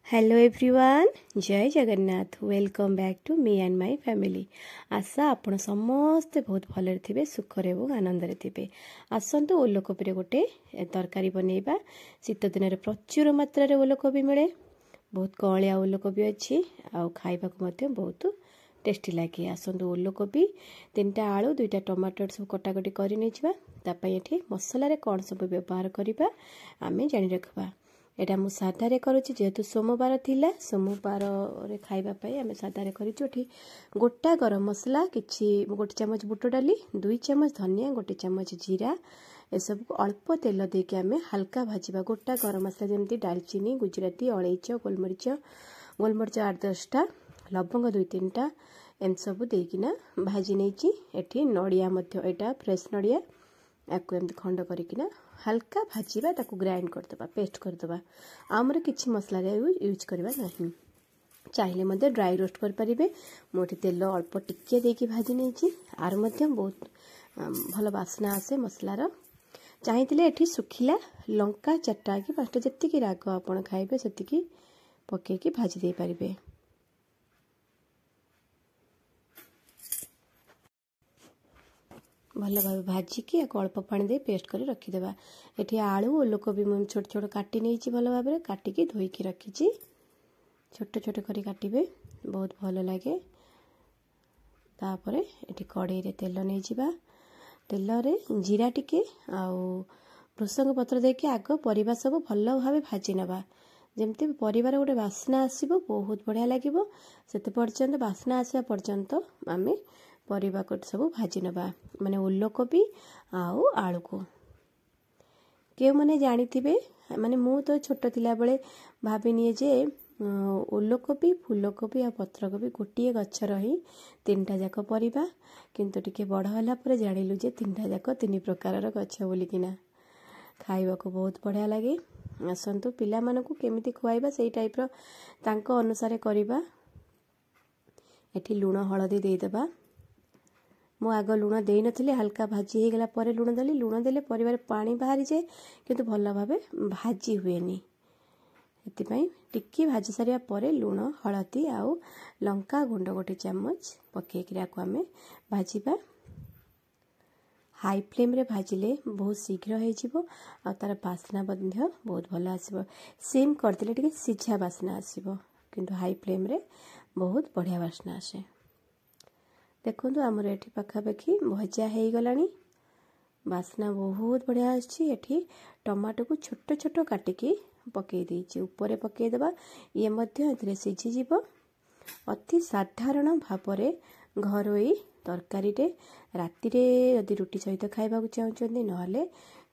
Hello everyone जय Jagannath welcome back to me and my family. आशा आपण समस्ते बहुत भलरे थिबे सुखरे और आनंदरे थिबे। आसंतु ओलकोबी गोटे तरकारी बनैबा। शीत दिन प्रचुर मात्रा रे ओलकोबी मिले। बहुत कलिया ओलकोबी अच्छी आउ खाइबा को मध्य बहुत टेस्टी लगे। आसंतु ओलकोबी 3टा आलू 2टा टमाटर सब कटाकटी करि नेछबा। तापय एठी मसला रे कोन सब व्यवहार करिबा आमे जानि रखबा। एटा मु साधारे करूची जेहेतु सोमवार थिला सोमवार रे खाइबा पई आमे साधारे करिछु। एठी गोटा गरम मसला किछि 1 चम्मच बुट डाली 2 चम्मच धनिया 1 चम्मच जीरा ए सब को अल्प तेल दे के आमे हल्का भाजीबा। गोटा गरम मसला जेमती दालचीनी गुजराती अलैच गोलमरिच 8-10टा लवंग 2-3टा एम सब देकिना भाजी नेची। एठी नडिया मध्य एटा फ्रेश नडिया आपको एमती खंड करिकिना हल्का भाजीबा ताको ग्राइंड करदबा पेस्ट करदबा। आमर किछि मसला रे यूज करबा नहीं। चाहिले मध्य ड्राई रोस्ट कर परिबे। मोठी तेल अल्प टिके देकी भाजी नेची आर मध्य बहुत भल वासना आसे मसलार। चाहिथिले एठी सुखिला लंका 4टा कि 5टा जत्ति कि राग आपण खाइबे सेति कि पके कि भाजी दे परिबे। भल भाव भाजिकी अल्प पानी दे पेस्ट कर रखीदेवा। एठी आलू ओलकोबी छोट छोट काटी नहीं भल भाव काटिकी धोईकी रखी छोट छोट करी काटिबे बहुत भल लगे। तापरे एठी कड़ाई रे तेल नहीं जिबा। तेल रे जीरा टिके आउ भृसंग पत्र देके आग परिबा सब भल भाव भाजी नबा। जेमती परिवार गोटे वासना आसीबो बहुत बढ़िया लागिबो। सेते पर्यंत वासना आसीबा पर्यंत आमे परिबा को सब भाजी नबा। माने ओलकोबी आउ आलू को के माने जानी थिबे। माने मु तो छोट थिला बेले भाबिनिए जे ओलकोबी फूलकोबी आ पत्रकोबी गोटिए गछ रही 3टा जाक परिबा। किंतु टिके बड़ होला पर जानिलु जे 3टा जाक 3 प्रकार गछ बोलिकिना खाइबा को बहुत बढ़िया लगे। आसंतु पिला मानकु केमिति खुआइबा सेई टाइप रो तांको अनुसार करिबा। एठी लूण हळदी दे देबा। मु आग लूण दे नथिले हल्का भाजी हे गला परे लूण देली। लूण देले परिवार पानी बाहरी जाए किंतु भल भाबे भाजी हुएनी। एति पई टिक्की भाजी सारिया परे लूण हळदी आउ लंका गुंड 1 चम्मच पके कि आको आमे भाजीबा। हाई फ्लेम रे भाजिले बहुत शीघ्र हे जिवो आ तार वासना बंध्य बहुत भल आसीबो। सिम कर दिले टिके सिझा वासना आसीबो किंतु हाई फ्लेम रे बहुत बढ़िया वासना आसे। देखो आमर एठी पाखापाखी भजा हो गलानी वासना बहुत बढ़िया आछि। एठी टमाटो को छोट छोट काटिकी पके देछि ऊपर पके देबा। ये मध्य एथरे सिझी जिवो। अति साधारण भावरे घरोई तरकारी रे राति रे यदि रुटी सहित खाइबा को चाहउछन्ती नहले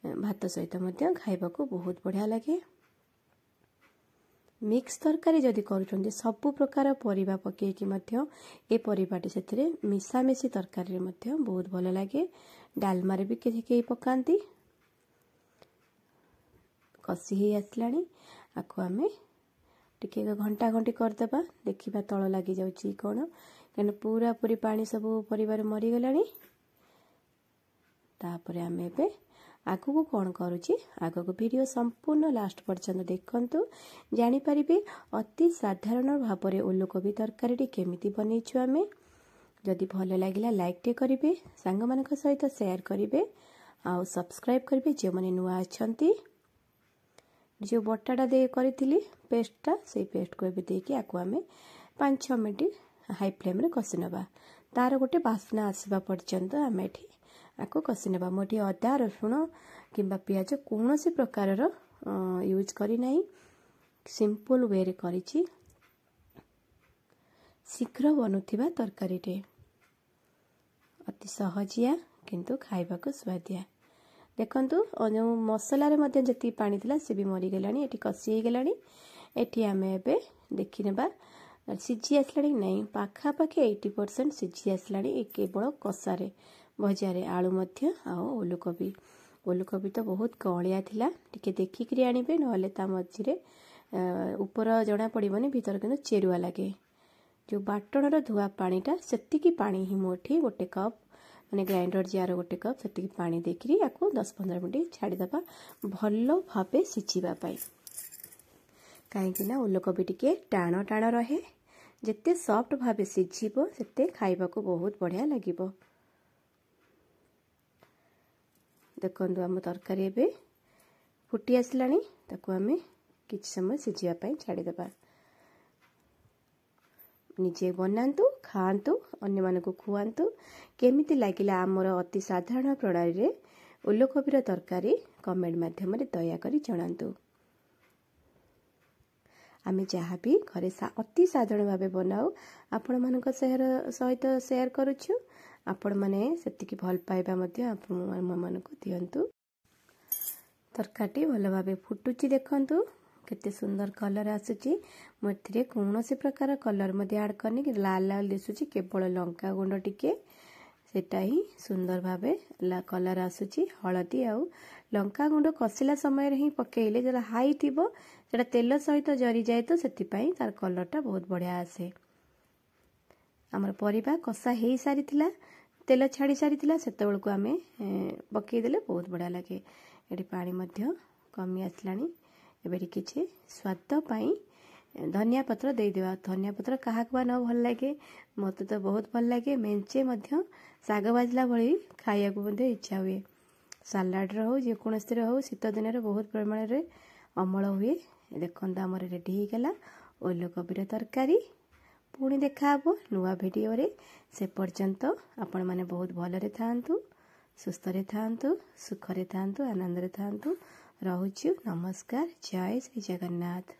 भात सहित मध्य खाइबा को बहुत बढ़िया लगे। मिक्स तरकारी जदि करूछन्ती सब प्रकार परिबा पके कि मध्य ए परिबाटी सेथरे मिसामिसी तरकारी रे मध्य बहुत भल लगे। डालमा रे भी के पकांती कसी ही आसलानी आको आमे टिके घंटा घंटी करदेबा। देखिबा तळ लागी जाउची कोन कन पूरा पूरी पानी सब परिवार मरी गलानी। तापरे आमे बे आगु को कौन करूची आगु को वीडियो संपूर्ण लास्ट पर्यंत देखंतु जानि परिबे अति साधारण भाबरे ओलकोबी तरकारी केमिति बनेइछु आमे। जदि भल लागिला लाइक टे करिवे सांग मानक सहित शेयर करिवे आ सब्सक्राइब करिवे जे माने नुआ अछंती। जो बटाटा दे करिथिली पेस्टटा से पेस्ट को एबे देकी आको आमे 5-6 मिनिट हाई फ्लेम रे कसी नबा। तार गोटे वासना आसीबा पर्यंत आमे एठी आको कसी नबा। मोटी अदा रसुण किंबा पियाज कोनोसी प्रकार रो यूज करी नाही। सिंपल वे रे करिछि शीघ्र बनुथिबा तरकारी रे अति सहजिया किंतु खाइबा को स्वादिया। देखंतु जो मसला रे मध्य जति पानी थिला से भी मरी गेलानी। एठी कसी हे गेलानी। एठी आमे एबे देखि नेबा सिझी आसलानी नहीं पाखा पाखे 80% सिझी आसलानी। ए केवल कसारे भजारे आलू मध्य आ ओलकोबी तो बहुत कलिया थिला टिके देखिकरी आनिबे नहले ता मझिरे ऊपर जणा पड़िबनी भीतर किंतु चेरुआ लागे। जो बाटण रो धुआ पानीटा सेति की पानी ही मोठी 1 कप माने ग्राइंडर जार 1 कप सेति की पानी देखिरी आको 10-15 मिनिट छाड़ी दबा भल भाबे सिझिबा पाई। କାହିଁକିନା ଓଲକୋବି ଟିକେ ଟାଣ ଟାଣ ରହେ। ଯେତେ ସଫ୍ଟ ଭାବେ ସିଝିବ ସେତେ ଖାଇବାକୁ ବହୁତ ବଢ଼ିଆ ଲାଗିବ। ଦେଖନ୍ତୁ ଆମ ତରକାରୀ ଏବେ ଫୁଟି ଆସିଲାଣି। ତାକୁ ଆମେ କିଛି ସମୟ ସିଝିବା ପାଇଁ ଛାଡ଼ିଦେବା। ନିଜେ ବନାନ୍ତୁ, ଖାଆନ୍ତୁ, ଅନ୍ୟମାନଙ୍କୁ ଖୁଆନ୍ତୁ। କେମିତି ଲାଗିଲା ଆମର ଅତି ସାଧାରଣ ପ୍ରଣାଳୀରେ ଓଲକୋବିର ତରକାରୀ କମେଣ୍ଟ ମାଧ୍ୟମରେ ଦୟାକରି ଜଣାନ୍ତୁ। ଆମେ ଯାହା ବି ଘରେ ଅତି ସାଧାରଣ ଭାବେ ବନାଉ ଆପଣମାନଙ୍କ ସହିତ ସେୟାର କରୁଛୁ। ଆପଣମାନେ ସେତିକି ଭଲ ପାଇବା ମଧ୍ୟ ଆମମାନଙ୍କୁ ଦିଅନ୍ତୁ। ତରକାରୀଟି ଭଲ ଭାବେ ଫୁଟୁଛି। ଦେଖନ୍ତୁ କେତେ ସୁନ୍ଦର କଲର ଆସୁଛି। ମୁଁ ଏଥିରେ କୌଣସି ପ୍ରକାର କଲର ମଧ୍ୟ ଆଡ଼ କରିନି। ଲାଲ ଲାଲ ଦିଶୁଛି କେବଳ ଲଙ୍କା ଗୁଣ୍ଡ ଟିକେ, ସେଟା ହିଁ ସୁନ୍ଦର ଭାବେ କଲର ଆସୁଛି। ହଳଦୀ ଆଉ ଲଙ୍କା ଗୁଣ୍ଡ କଷିଲା ସମୟରେ ହିଁ ପକେଇଲେ, ଯେତେବେଳେ ହାଇ ଥିବ ସେଟା ତେଲ ସହିତ ଜରିଯାଏ, ତ ସେଥିପାଇଁ ତାର କଲରଟା ବହୁତ ବଢ଼ିଆ ଆସେ। ଆମର ପରିବା କଷା ହେଇ ସାରିଥିଲା, ତେଲ ଛାଡ଼ି ସାରିଥିଲା, ସେତେବେଳକୁ ଆମେ ପକେଇଦେଲେ ବହୁତ ବଢ଼ିଆ ଲାଗେ। ଏଠି ପାଣି ମଧ୍ୟ କମି ଆସିଲାଣି। ଏବେ କିଛି ସ୍ୱାଦ ପାଇଁ ଧନିଆ ପତ୍ର ଦେଇଦେବା। ଧନିଆ ପତ୍ର କାହାକୁ ବା ନ ଭଲ ଲାଗେ, ମୋତେ ତ ବହୁତ ଭଲ ଲାଗେ। ମେଞ୍ଚେ ମଧ୍ୟ ଶାଗ ଭାଜିଲା ଭଳି ଖାଇବାକୁ ମଧ୍ୟ ଇଚ୍ଛା ହୁଏ। ସାଲାଡ଼ରେ ହଉ, ଯେକୌଣସିରେ ହଉ, ଶୀତ ଦିନରେ ବହୁତ ପରିମାଣରେ ଅମଳ ହୁଏ। ଦେଖନ୍ତୁ ଆମର ରେଡ଼ି ହେଇଗଲା ଓଲକୋବିର ତରକାରୀ। ପୁଣି ଦେଖା ହେବ ନୂଆ ଭିଡ଼ିଓରେ। ସେ ପର୍ଯ୍ୟନ୍ତ ଆପଣମାନେ ବହୁତ ଭଲରେ ଥାଆନ୍ତୁ, ସୁସ୍ଥରେ ଥାଆନ୍ତୁ, ସୁଖରେ ଥାଆନ୍ତୁ, ଆନନ୍ଦରେ ଥାଆନ୍ତୁ। ରହୁଛୁ। ନମସ୍କାର। ଜୟ ଶ୍ରୀ ଜଗନ୍ନାଥ।